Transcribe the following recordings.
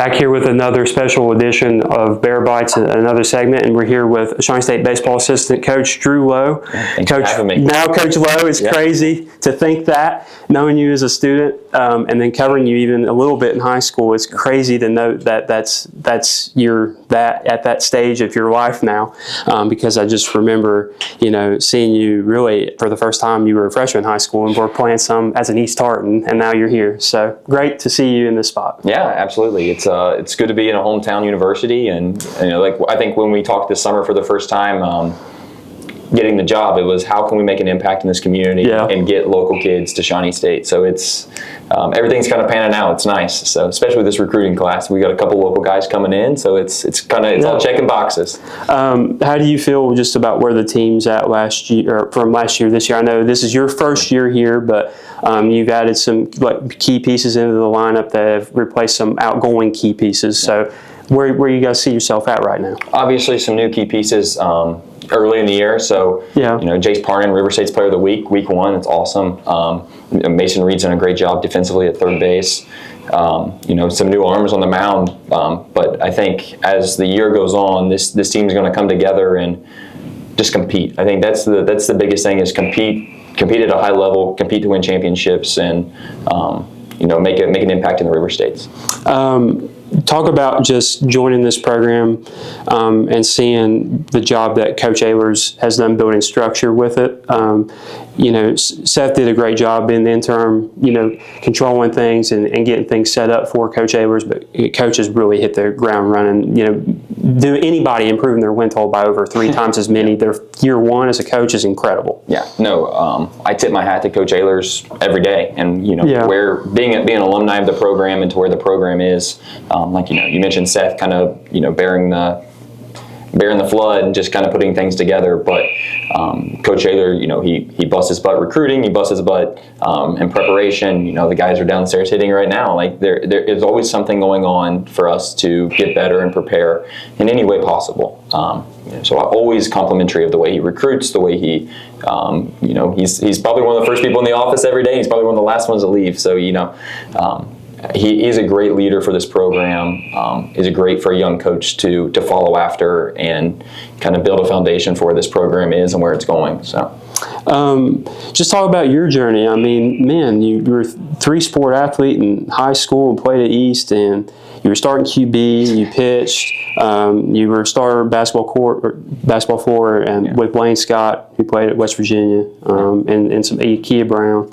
Back here with another special edition of Bear Bites, another segment, and we're here with Shawnee State baseball assistant coach Drew Lowe. Thanks for having me. Now Coach Lowe, it's crazy to think that, knowing you as a student and then covering you even a little bit in high school. It's crazy to know that that's at that stage of your life now, because I just remember, seeing you really for the first time. You were a freshman in high school and were playing some as an East Tartan, and now you're here. So great to see you in this spot. Yeah, absolutely. It's good to be in a hometown university, and I think when we talked this summer for the first time, getting the job, it was how can we make an impact in this community and get local kids to Shawnee State. So it's everything's kind of panning out. It's nice. So especially with this recruiting class, we got a couple local guys coming in. So it's all checking boxes. How do you feel just about where the team's at last year, or from last year this year? I know this is your first year here, but you've added some key pieces into the lineup that have replaced some outgoing key pieces. So where you guys see yourself at right now? Obviously, some new key pieces early in the year. So Jace Parnan, River State's Player of the Week, week 1. It's awesome. Mason Reed's done a great job defensively at third base. Some new arms on the mound. But I think as the year goes on, this team's going to come together and just compete. I think that's the biggest thing, is compete at a high level, compete to win championships, and make an impact in the River States. Talk about just joining this program and seeing the job that Coach Ehlers has done building structure with it. Seth did a great job in the interim, controlling things and getting things set up for Coach Ehlers, but Coach has really hit the ground running. Do anybody improving their win total by over 3 times as many? Their year 1 as a coach is incredible. Yeah, no, I tip my hat to Coach Ehlers every day, and where being an alumni of the program and to where the program is. You mentioned Seth kind of bearing the flood and just kind of putting things together, but Coach Ehlers, he busts his butt recruiting, he busts his butt in preparation. The guys are downstairs hitting right now. There is always something going on for us to get better and prepare in any way possible. So always complimentary of the way he recruits, the way he, he's probably one of the first people in the office every day. He's probably one of the last ones to leave. So he is a great leader for this program. Is great for a young coach to follow after and kind of build a foundation for where this program is and where it's going. So, just talk about your journey. I mean, man, you were a 3-sport athlete in high school and played at East, and you were starting QB. You pitched. You were a starter basketball floor, and with Blaine Scott, who played at West Virginia, and some Kia Brown.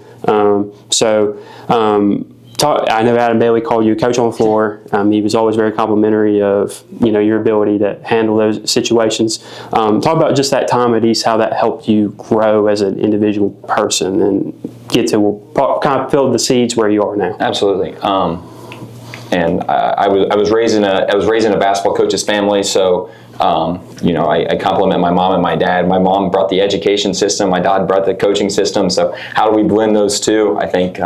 I know Adam Bailey called you coach on the floor. He was always very complimentary of your ability to handle those situations. Talk about just that time at East, how that helped you grow as an individual person and get to kind of fill the seeds where you are now. Absolutely. And I was raised in a basketball coach's family, so I compliment my mom and my dad. My mom brought the education system, my dad brought the coaching system. So how do we blend those two? I think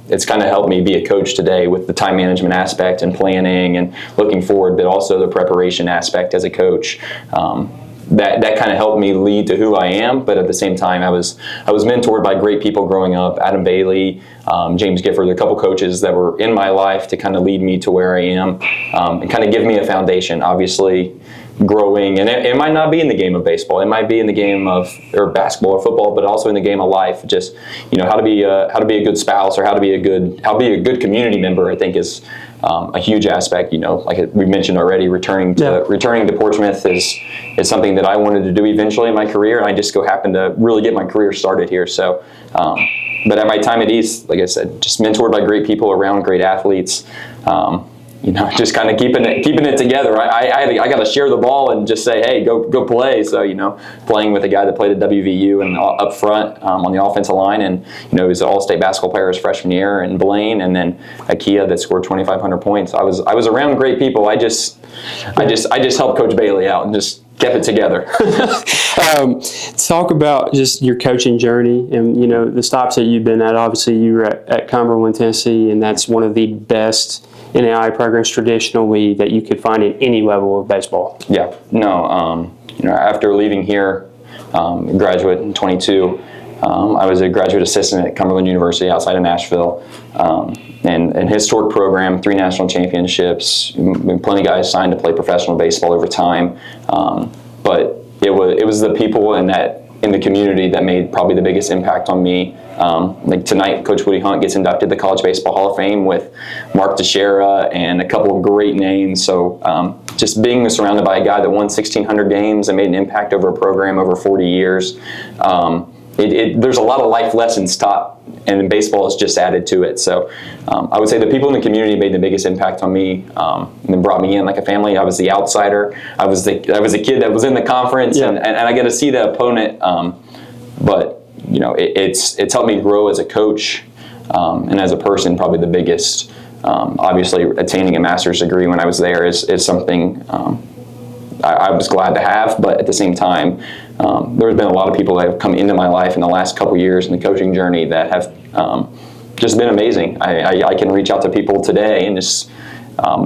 it's kind of helped me be a coach today with the time management aspect and planning and looking forward, but also the preparation aspect as a coach. That kind of helped me lead to who I am, but at the same time, I was mentored by great people growing up. Adam Bailey, James Gifford, a couple coaches that were in my life to kind of lead me to where I am and kind of give me a foundation. Obviously, growing, and it might not be in the game of baseball. It might be in the game of basketball or football, but also in the game of life. Just how to be a good spouse, or how to be a good community member. I think is a huge aspect. Like we mentioned already, returning to Portsmouth is something that I wanted to do eventually in my career, and I just happened to really get my career started here. So, but at my time at East, like I said, just mentored by great people around great athletes. Just kind of keeping it together. I got to share the ball and just say, hey, go play. So playing with a guy that played at WVU and up front on the offensive line, and he was an all-state basketball player his freshman year, and Blaine, and then Kia that scored 2,500 points. I was around great people. I just helped Coach Bailey out and just kept it together. Talk about just your coaching journey and the stops that you've been at. Obviously, you were at Cumberland, Tennessee, and that's one of the best NAIA programs traditionally that you could find at any level of baseball. Yeah, no, after leaving here, graduate in 22, I was a graduate assistant at Cumberland University outside of Nashville. And an historic program, 3 national championships, plenty of guys signed to play professional baseball over time. But it was the people in the community that made probably the biggest impact on me. Like tonight, Coach Woody Hunt gets inducted to the College Baseball Hall of Fame with Mark Teixeira and a couple of great names. So just being surrounded by a guy that won 1,600 games and made an impact over a program over 40 years, there's a lot of life lessons taught, and baseball has just added to it. So I would say the people in the community made the biggest impact on me, and brought me in like a family. I was the outsider. I was the kid that was in the conference, and I get to see the opponent. But you know, it's helped me grow as a coach, and as a person. Probably the biggest. Obviously, attaining a master's degree when I was there is something I was glad to have, but at the same time, there's been a lot of people that have come into my life in the last couple years in the coaching journey that have just been amazing. I can reach out to people today and just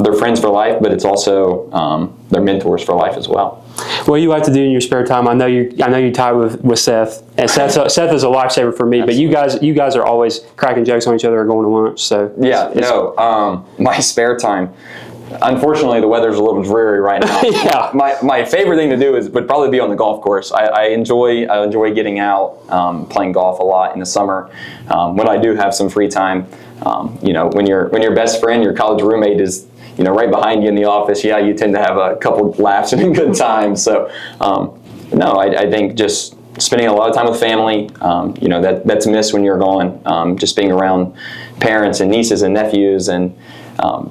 they're friends for life, but it's also they're mentors for life as well. What do you like to do in your spare time? I know you tie with Seth, and Seth is a lifesaver for me. Absolutely. But you guys are always cracking jokes on each other or going to lunch. So my spare time. Unfortunately, the weather's a little dreary right now. Yeah. My favorite thing to do would probably be on the golf course. I enjoy getting out, playing golf a lot in the summer. When I do have some free time, you know, when your best friend, your college roommate is, you know, right behind you in the office, yeah, you tend to have a couple laughs and a good time. So, no, I think just spending a lot of time with family, you know, that's missed when you're gone. Just being around parents and nieces and nephews, and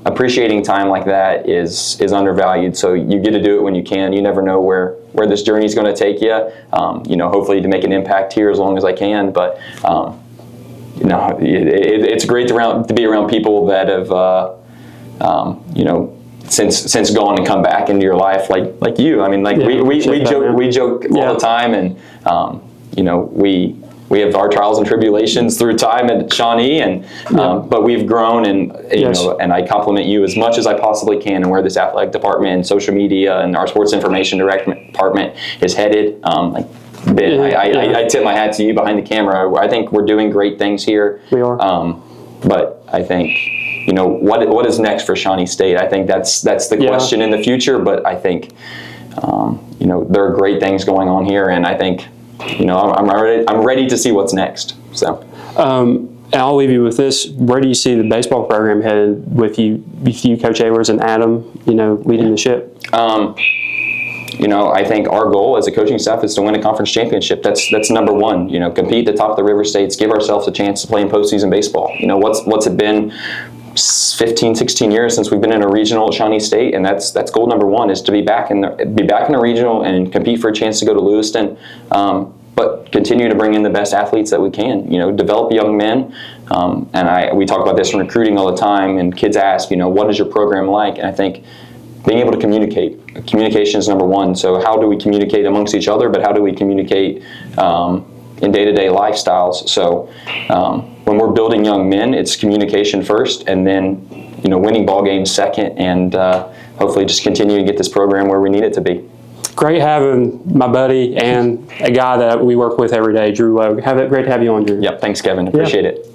appreciating time like that is undervalued. So you get to do it when you can. You never know where this journey is going to take you. You know, hopefully to make an impact here as long as I can. But you know, it's great to be around people that have you know, since gone and come back into your life, like you. I mean, like we joke all the time, and you know, we have our trials and tribulations through time at Shawnee, and but we've grown, and you know, and I compliment you as much as I possibly can, and where this athletic department and social media and our sports information department is headed. Like Ben, I tip my hat to you behind the camera. I think we're doing great things here. We are. But I think, you know, what is next for Shawnee State? I think that's the question in the future. But I think, you know, there are great things going on here, and I think, you know, I'm ready to see what's next. So, and I'll leave you with this: where do you see the baseball program headed with you, Coach Ehlers and Adam? You know, leading the ship. You know, I think our goal as a coaching staff is to win a conference championship. That's number one. You know, compete at the top of the River States, give ourselves a chance to play in postseason baseball. You know, what's it been? 15, 16 years since we've been in a regional at Shawnee State, and that's goal number one, is to be back in the regional and compete for a chance to go to Lewiston, but continue to bring in the best athletes that we can. You know, develop young men, and we talk about this in recruiting all the time, and kids ask, you know, what is your program like? And I think being able to communicate. Communication is number one. So how do we communicate amongst each other, but how do we communicate in day-to-day lifestyles? So when we're building young men, it's communication first, and then, you know, winning ball games second, and hopefully just continue to get this program where we need it to be. Great having my buddy and a guy that we work with every day, Drew Lowe. Great to have you on, Drew. Yep, thanks, Kevin. Appreciate it.